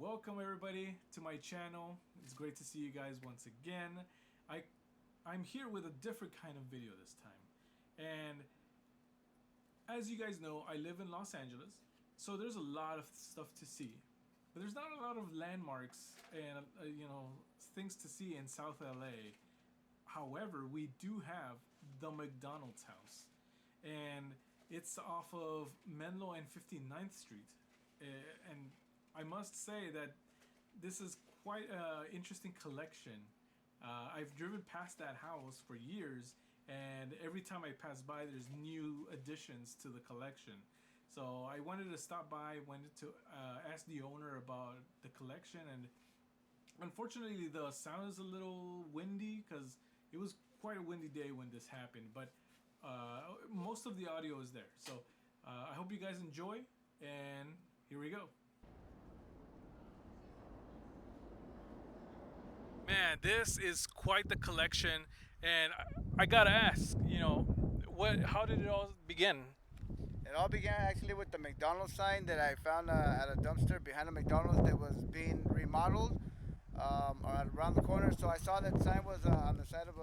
Welcome everybody to my channel. It's great to see you guys once again. I'm here with a different kind of video this time. And as you guys know, I live in Los Angeles, so there's a lot of stuff to see. But there's not a lot of landmarks and things to see in South LA. However, we do have the McDonald's House, and it's off of Menlo and 59th Street. And I must say that this is quite an interesting collection. I've driven past that house for years, and every time I pass by, there's new additions to the collection. So I wanted to stop by, wanted to ask the owner about the collection, and unfortunately, the sound is a little windy because it was quite a windy day when this happened. But most of the audio is there. So I hope you guys enjoy, and here we go. Man, this is quite the collection, and I gotta ask, what? How did it all begin? It all began actually with the McDonald's sign that I found at a dumpster behind a McDonald's that was being remodeled around the corner. So I saw that sign was on the side of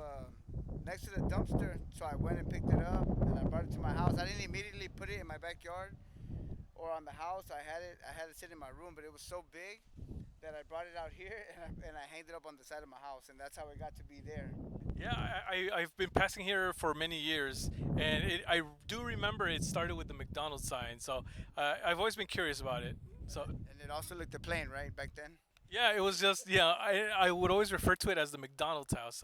next to the dumpster. So I went and picked it up and I brought it to my house. I didn't immediately put it in my backyard or on the house. I had it sit in my room, but it was so big that I brought it out here and I hanged it up on the side of my house, and that's how it got to be there. Yeah, I've been passing here for many years, and I do remember it started with the McDonald's sign. So I've always been curious about it. So And it also looked the plane, right, back then. yeah, it was just I would always refer to it as the McDonald's house.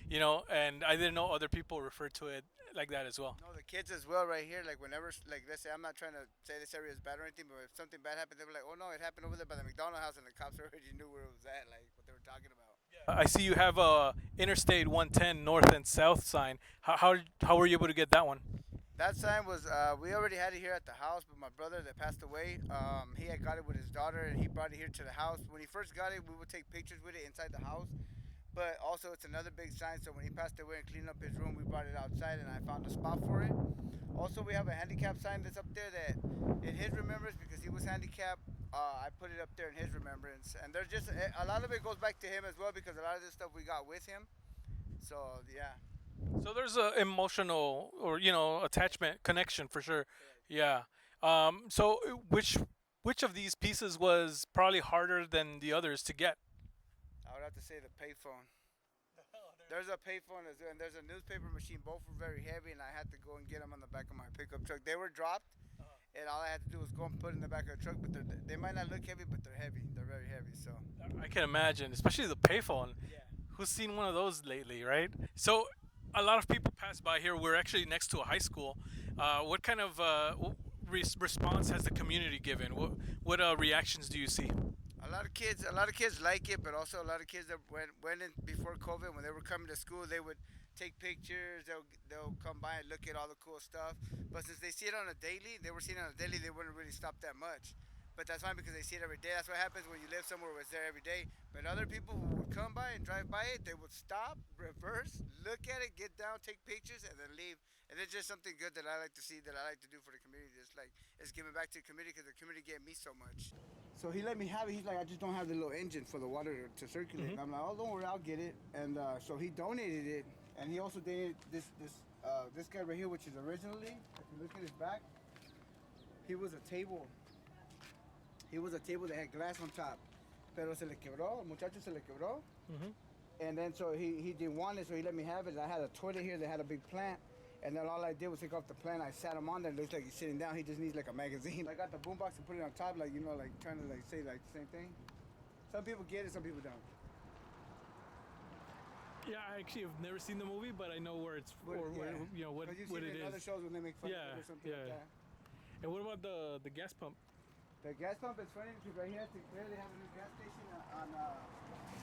And I didn't know other people refer to it like that as well. No, the kids as well, right here. Like whenever, like let's say, I'm not trying to say this area is bad or anything, but if something bad happened, they were like, "Oh no, it happened over there by the McDonald's house," and the cops already knew where it was at, like what they were talking about. I see you have a Interstate 110 North and South sign. How were you able to get that one? That sign was, we already had it here at the house, but my brother that passed away, he had got it with his daughter, and he brought it here to the house. When he first got it, we would take pictures with it inside the house. But also, it's another big sign. So when he passed away and cleaned up his room, we brought it outside, and I found a spot for it. Also, we have a handicap sign that's up there that, in his remembrance, because he was handicapped, I put it up there in his remembrance. And there's just a lot of it goes back to him as well, because a lot of this stuff we got with him. So yeah. So there's a emotional or attachment connection for sure. Yeah. So which of these pieces was probably harder than the others to get? I would have to say the payphone. There's a payphone and there's a newspaper machine. Both were very heavy, and I had to go and get them on the back of my pickup truck. They were dropped, and all I had to do was go and put it in the back of the truck. But they might not look heavy, but they're heavy. They're very heavy. So I can imagine, especially the payphone. yeah. Who's seen one of those lately, right? So a lot of people pass by here. We're actually next to a high school. What kind of response has the community given? What reactions do you see? A lot of kids like it, but also a lot of kids that went in before COVID, when they were coming to school, they would take pictures. They'll come by and look at all the cool stuff. But since they see it on a daily, they were seeing it on a daily. They wouldn't really stop that much. But that's fine because they see it every day. That's what happens when you live somewhere where it's there every day. But other people who would come by and drive by it, they would stop, reverse, look at it, get down, take pictures, and then leave. And it's just something good that I like to see, that I like to do for the community. It's giving back to the community because the community gave me so much. So he let me have it. He's like, I just don't have the little engine for the water to circulate. And I'm like, oh, don't worry, I'll get it. And so he donated it, and he also donated this guy right here, which is originally, if you look at his back, he was a table. He was a table that had glass on top, pero se le quebró. El muchacho se le quebró. And then so he didn't want it, so he let me have it. I had a toilet here that had a big plant, and then all I did was take off the plant. I sat him on there. It looks like he's sitting down. He just needs like a magazine. I got the boombox and put it on top, like like trying to like say like the same thing. Some people get it, some people don't. Yeah, I actually have never seen the movie, but I know where it's But, or yeah. where, what But you've what seen it it in other is. shows when they make fun of Yeah, it or something yeah. like that. And what about the gas pump? The gas pump is funny because right here at the clear they have a new gas station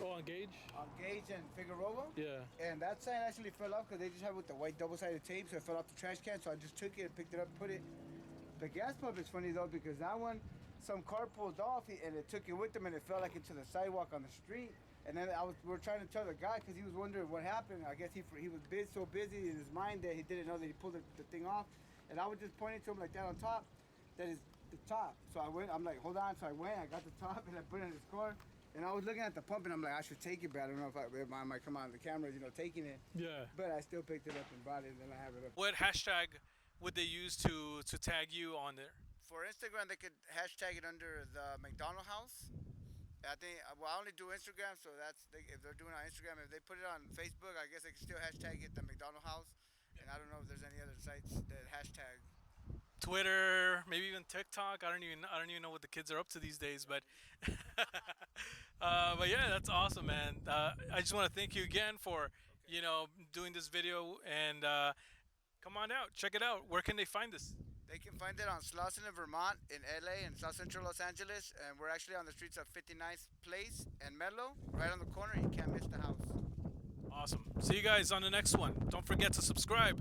Oh, on Gage. on Gage and Figueroa. Yeah. And that sign actually fell off because they just have it with the white double-sided tape, so it fell off the trash can. So I just took it, picked it up, put it. The gas pump is funny though because that one, some car pulled off and it took it with them and it fell like into the sidewalk on the street. And then we were trying to tell the guy because he was wondering what happened. I guess he was so busy in his mind that he didn't know that he pulled the thing off. And I was just pointing to him like that on top, that the top. So I went. I'm like, hold on. So I went. I got the top and I put it in his car. And I was looking at the pump and I'm like, I should take it, but I don't know if I might come on the camera, taking it. Yeah. But I still picked it up and bought it, and then I have it up. What hashtag would they use to tag you on there? For Instagram, they could hashtag it under the McDonald's House. I think, well, I only do Instagram, so if they're doing it on Instagram. If they put it on Facebook, I guess they can still hashtag it the McDonald's House. And I don't know if there's any other sites that hashtag. Twitter, maybe even TikTok. I don't even know what the kids are up to these days, but but yeah, that's awesome, man. I just want to thank you again for doing this video, and come on out, check it out. Where can they find this? They can find it on Slauson in Vermont, in LA, and South Central Los Angeles, and we're actually on the streets of 59th Place and Menlo, right on the corner. You can't miss the house. Awesome. See you guys on the next one. Don't forget to subscribe.